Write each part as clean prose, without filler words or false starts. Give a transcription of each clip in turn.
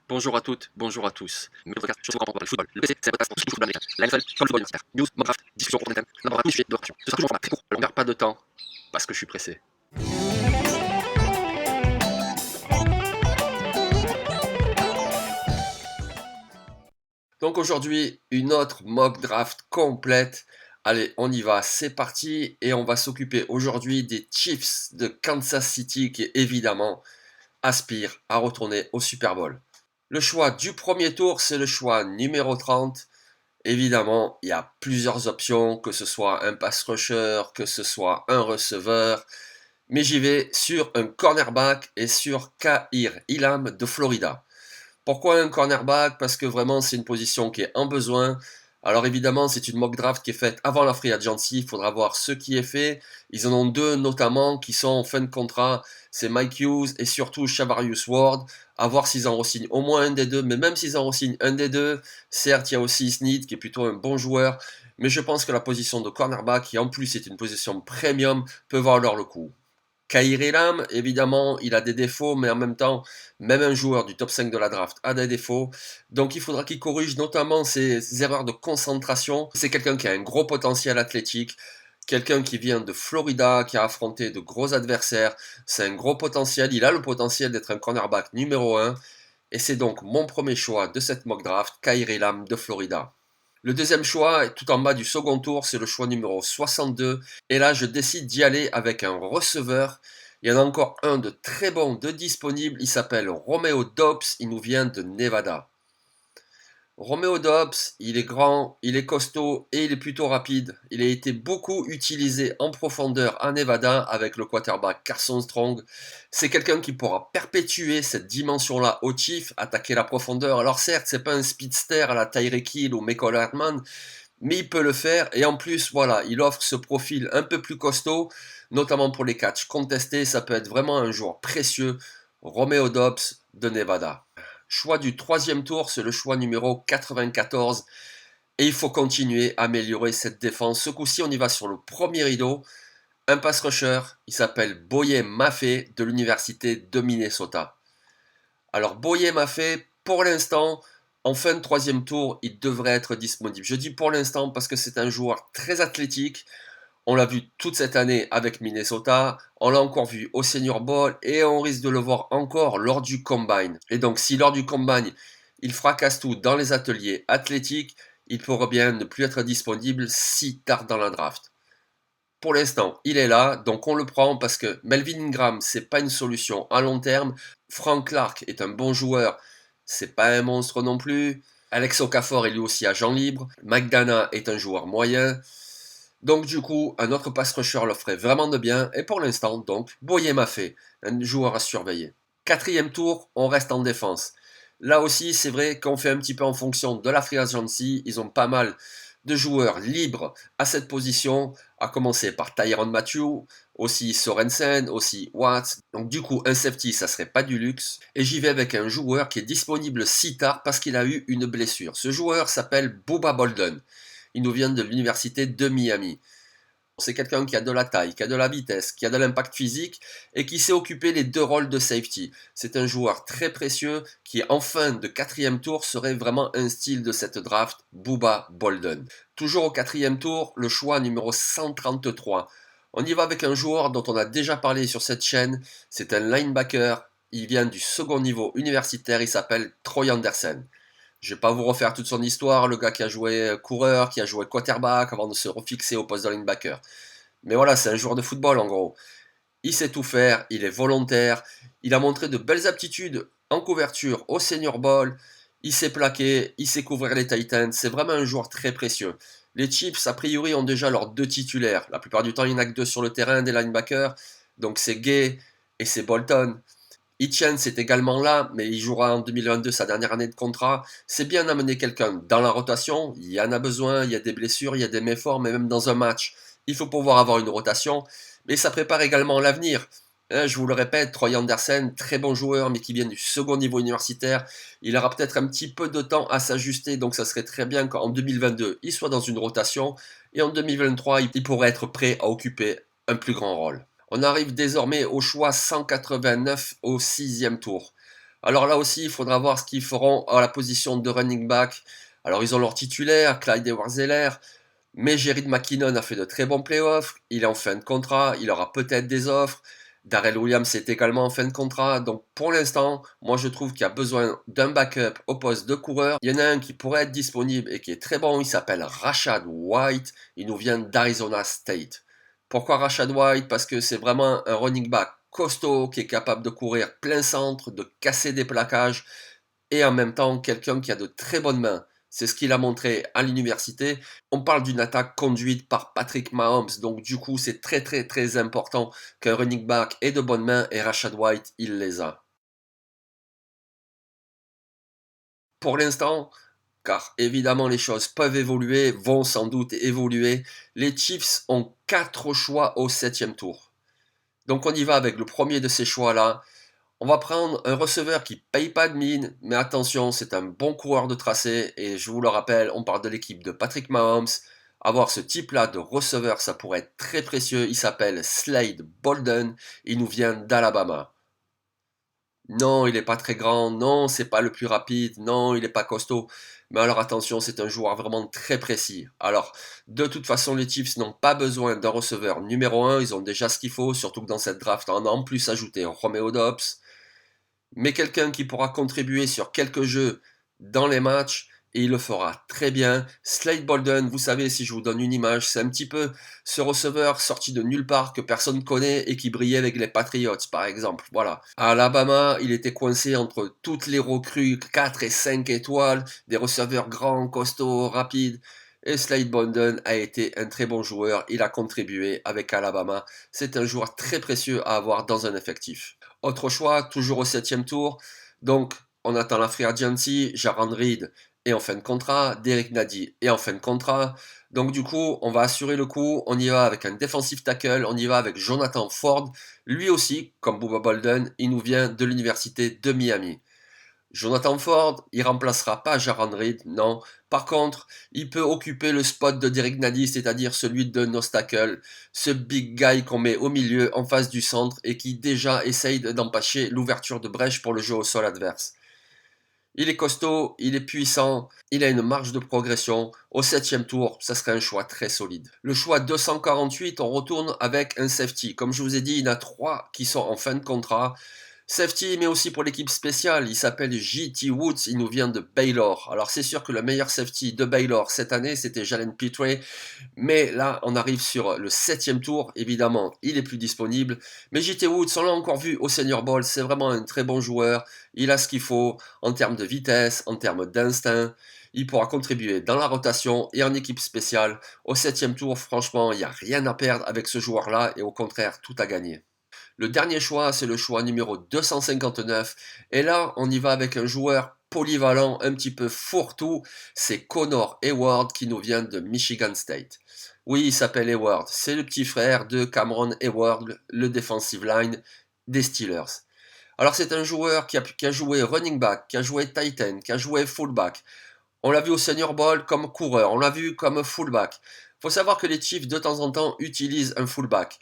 Bonjour à toutes, bonjour à tous. Mes podcasts, surtout quand on parle de football. Le PC, c'est un podcast pour tout football américain. La NFL, sur le football universitaire. News, mock draft, discussion pour des thèmes, n'importe quel sujet de réflexion. Ce sera toujours un format très court. On perd pas de temps parce que je suis pressé. Donc aujourd'hui, une autre mock draft complète. Allez, on y va, c'est parti. Et on va s'occuper aujourd'hui des Chiefs de Kansas City qui évidemment aspirent à retourner au Super Bowl. Le choix du premier tour, c'est le choix numéro 30. Évidemment, il y a plusieurs options, que ce soit un pass rusher, que ce soit un receveur. Mais j'y vais sur un cornerback et sur Ka'ir Elam de Florida. Pourquoi un cornerback? Parce que vraiment c'est une position qui est en besoin. Alors évidemment c'est une mock draft qui est faite avant la free agency, il faudra voir ce qui est fait. Ils en ont deux notamment qui sont en fin de contrat, c'est Mike Hughes et surtout Charvarius Ward. À voir s'ils en re-signent au moins un des deux, mais même s'ils en re-signent un des deux, certes il y a aussi Snead qui est plutôt un bon joueur, mais je pense que la position de cornerback, qui en plus est une position premium, peut valoir le coup. Ka'ir Elam, évidemment, il a des défauts, mais en même temps, même un joueur du top 5 de la draft a des défauts. Donc il faudra qu'il corrige notamment ses erreurs de concentration. C'est quelqu'un qui a un gros potentiel athlétique, quelqu'un qui vient de Florida, qui a affronté de gros adversaires. C'est un gros potentiel, il a le potentiel d'être un cornerback numéro 1. Et c'est donc mon premier choix de cette mock draft, Ka'ir Elam de Florida. Le deuxième choix, tout en bas du second tour, c'est le choix numéro 62. Et là, je décide d'y aller avec un receveur. Il y en a encore un de très bon, de disponible. Il s'appelle Romeo Doubs. Il nous vient de Nevada. Romeo Doubs, il est grand, il est costaud et il est plutôt rapide. Il a été beaucoup utilisé en profondeur à Nevada avec le quarterback Carson Strong. C'est quelqu'un qui pourra perpétuer cette dimension-là au Chiefs, attaquer la profondeur. Alors certes, c'est pas un speedster à la Tyreek Hill ou Michael Hartman, mais il peut le faire. Et en plus, voilà, il offre ce profil un peu plus costaud, notamment pour les catchs contestés. Ça peut être vraiment un joueur précieux. Romeo Doubs de Nevada. Choix du troisième tour, c'est le choix numéro 94. Et il faut continuer à améliorer cette défense. Ce coup-ci, on y va sur le premier rideau. Un pass rusher, il s'appelle Boye Mafe de l'université de Minnesota. Alors Boye Mafe, pour l'instant, en fin de troisième tour, il devrait être disponible. Je dis pour l'instant parce que c'est un joueur très athlétique. On l'a vu toute cette année avec Minnesota, on l'a encore vu au Senior Bowl et on risque de le voir encore lors du Combine. Et donc si lors du Combine, il fracasse tout dans les ateliers athlétiques, il pourrait bien ne plus être disponible si tard dans la draft. Pour l'instant, il est là, donc on le prend parce que Melvin Ingram, c'est pas une solution à long terme. Frank Clark est un bon joueur, c'est pas un monstre non plus. Alex Okafor est lui aussi agent libre. McDonough est un joueur moyen. Donc du coup, un autre pass rusher le ferait vraiment de bien. Et pour l'instant, donc, Boye m'a fait un joueur à surveiller. Quatrième tour, on reste en défense. Là aussi, c'est vrai qu'on fait un petit peu en fonction de la free agency. Ils ont pas mal de joueurs libres à cette position, à commencer par Tyrann Mathieu, aussi Sorensen, aussi Watts. Donc du coup, un safety, ça serait pas du luxe. Et j'y vais avec un joueur qui est disponible si tard parce qu'il a eu une blessure. Ce joueur s'appelle Booba Bolden. Il nous vient de l'université de Miami. C'est quelqu'un qui a de la taille, qui a de la vitesse, qui a de l'impact physique et qui sait occuper les deux rôles de safety. C'est un joueur très précieux qui, en fin de quatrième tour, serait vraiment un style de cette draft, Booba Bolden. Toujours au quatrième tour, le choix numéro 133. On y va avec un joueur dont on a déjà parlé sur cette chaîne. C'est un linebacker. Il vient du second niveau universitaire. Il s'appelle Troy Andersen. Je vais pas vous refaire toute son histoire, le gars qui a joué coureur, qui a joué quarterback avant de se refixer au poste de linebacker. Mais voilà, c'est un joueur de football en gros. Il sait tout faire, il est volontaire, il a montré de belles aptitudes en couverture au Senior Bowl, il s'est plaqué, il sait couvrir les Titans, c'est vraiment un joueur très précieux. Les Chiefs, a priori, ont déjà leurs deux titulaires. La plupart du temps, il n'y en a que deux sur le terrain, des linebackers. Donc c'est Gay et c'est Bolton. Hitchens est également là, mais il jouera en 2022 sa dernière année de contrat. C'est bien d'amener quelqu'un dans la rotation. Il y en a besoin, il y a des blessures, il y a des méforts, mais même dans un match, il faut pouvoir avoir une rotation. Mais ça prépare également l'avenir. Je vous le répète, Troy Andersen, très bon joueur, mais qui vient du second niveau universitaire. Il aura peut-être un petit peu de temps à s'ajuster, donc ça serait très bien qu'en 2022, il soit dans une rotation. Et en 2023, il pourrait être prêt à occuper un plus grand rôle. On arrive désormais au choix 189 au sixième tour. Alors là aussi, il faudra voir ce qu'ils feront à la position de running back. Alors ils ont leur titulaire, Clyde Edwards-Helaire, mais Jerry McKinnon a fait de très bons playoffs. Il est en fin de contrat, il aura peut-être des offres. Darrell Williams est également en fin de contrat. Donc pour l'instant, moi je trouve qu'il y a besoin d'un backup au poste de coureur. Il y en a un qui pourrait être disponible et qui est très bon. Il s'appelle Rashad White. Il nous vient d'Arizona State. Pourquoi Rashad White? Parce que c'est vraiment un running back costaud qui est capable de courir plein centre, de casser des plaquages et en même temps quelqu'un qui a de très bonnes mains. C'est ce qu'il a montré à l'université. On parle d'une attaque conduite par Patrick Mahomes, donc du coup c'est très très très important qu'un running back ait de bonnes mains et Rashad White, il les a. Pour l'instant, car évidemment les choses peuvent évoluer, vont sans doute évoluer, les Chiefs ont 4 choix au 7e tour. Donc on y va avec le premier de ces choix-là. On va prendre un receveur qui paye pas de mine, mais attention, c'est un bon coureur de tracé, et je vous le rappelle, on parle de l'équipe de Patrick Mahomes. Avoir ce type-là de receveur, ça pourrait être très précieux. Il s'appelle Slade Bolden, il nous vient d'Alabama. Non, il n'est pas très grand, non, c'est pas le plus rapide, non, il n'est pas costaud. Mais alors attention, c'est un joueur vraiment très précis. Alors, de toute façon, les Chiefs n'ont pas besoin d'un receveur numéro un, ils ont déjà ce qu'il faut, surtout que dans cette draft, on a en plus ajouté Romeo Dobbs, mais quelqu'un qui pourra contribuer sur quelques jeux dans les matchs, et il le fera très bien. Slade Bolden, vous savez, si je vous donne une image, c'est un petit peu ce receveur sorti de nulle part que personne connaît et qui brillait avec les Patriots, par exemple. Voilà. À Alabama, il était coincé entre toutes les recrues 4 et 5 étoiles, des receveurs grands, costauds, rapides. Et Slade Bolden a été un très bon joueur. Il a contribué avec Alabama. C'est un joueur très précieux à avoir dans un effectif. Autre choix, toujours au 7e tour. Donc, on attend la free agency. Jaron Reed est en fin de contrat. Derek Nady est en fin de contrat. Donc, du coup, on va assurer le coup. On y va avec un defensive tackle. On y va avec Jonathan Ford. Lui aussi, comme Bubba Bolden, il nous vient de l'université de Miami. Jonathan Ford, il remplacera pas Jaron Reed, non. Par contre, il peut occuper le spot de Derek Nady, c'est-à-dire celui de Nostacle, ce big guy qu'on met au milieu, en face du centre, et qui déjà essaye d'empêcher l'ouverture de brèche pour le jeu au sol adverse. Il est costaud, il est puissant, il a une marge de progression. Au 7e tour, ça serait un choix très solide. Le choix 248, on retourne avec un safety. Comme je vous ai dit, il y en a 3 qui sont en fin de contrat. Safety, mais aussi pour l'équipe spéciale, il s'appelle J.T. Woods, il nous vient de Baylor. Alors c'est sûr que le meilleur safety de Baylor cette année, c'était Jalen Pitre, mais là on arrive sur le 7e tour, évidemment il est plus disponible. Mais J.T. Woods, on l'a encore vu au Senior Bowl, c'est vraiment un très bon joueur, il a ce qu'il faut en termes de vitesse, en termes d'instinct. Il pourra contribuer dans la rotation et en équipe spéciale. Au 7e tour, franchement, il n'y a rien à perdre avec ce joueur-là et au contraire, tout à gagner. Le dernier choix, c'est le choix numéro 259. Et là, on y va avec un joueur polyvalent, un petit peu fourre-tout. C'est Connor Hayward qui nous vient de Michigan State. Oui, il s'appelle Hayward. C'est le petit frère de Cameron Hayward, le defensive line des Steelers. Alors c'est un joueur qui a joué running back, qui a joué tight end, qui a joué fullback. On l'a vu au Senior Bowl comme coureur, on l'a vu comme fullback. Il faut savoir que les Chiefs de temps en temps utilisent un fullback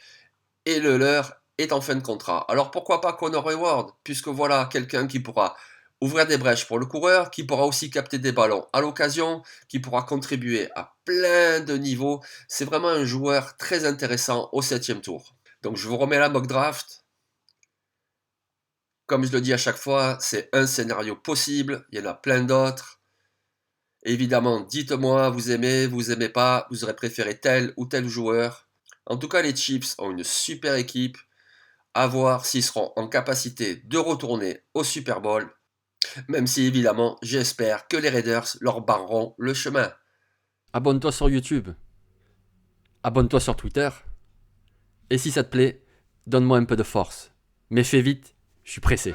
et le leur est en fin de contrat. Alors pourquoi pas Connor Hayward, puisque voilà quelqu'un qui pourra ouvrir des brèches pour le coureur, qui pourra aussi capter des ballons à l'occasion, qui pourra contribuer à plein de niveaux. C'est vraiment un joueur très intéressant au 7e tour. Donc je vous remets la mock draft. Comme je le dis à chaque fois, c'est un scénario possible, il y en a plein d'autres. Évidemment, dites-moi, vous aimez pas, vous aurez préféré tel ou tel joueur. En tout cas, les Chiefs ont une super équipe. À voir s'ils seront en capacité de retourner au Super Bowl, même si évidemment j'espère que les Raiders leur barreront le chemin. Abonne-toi sur YouTube, abonne-toi sur Twitter, et si ça te plaît, donne-moi un peu de force. Mais fais vite, je suis pressé.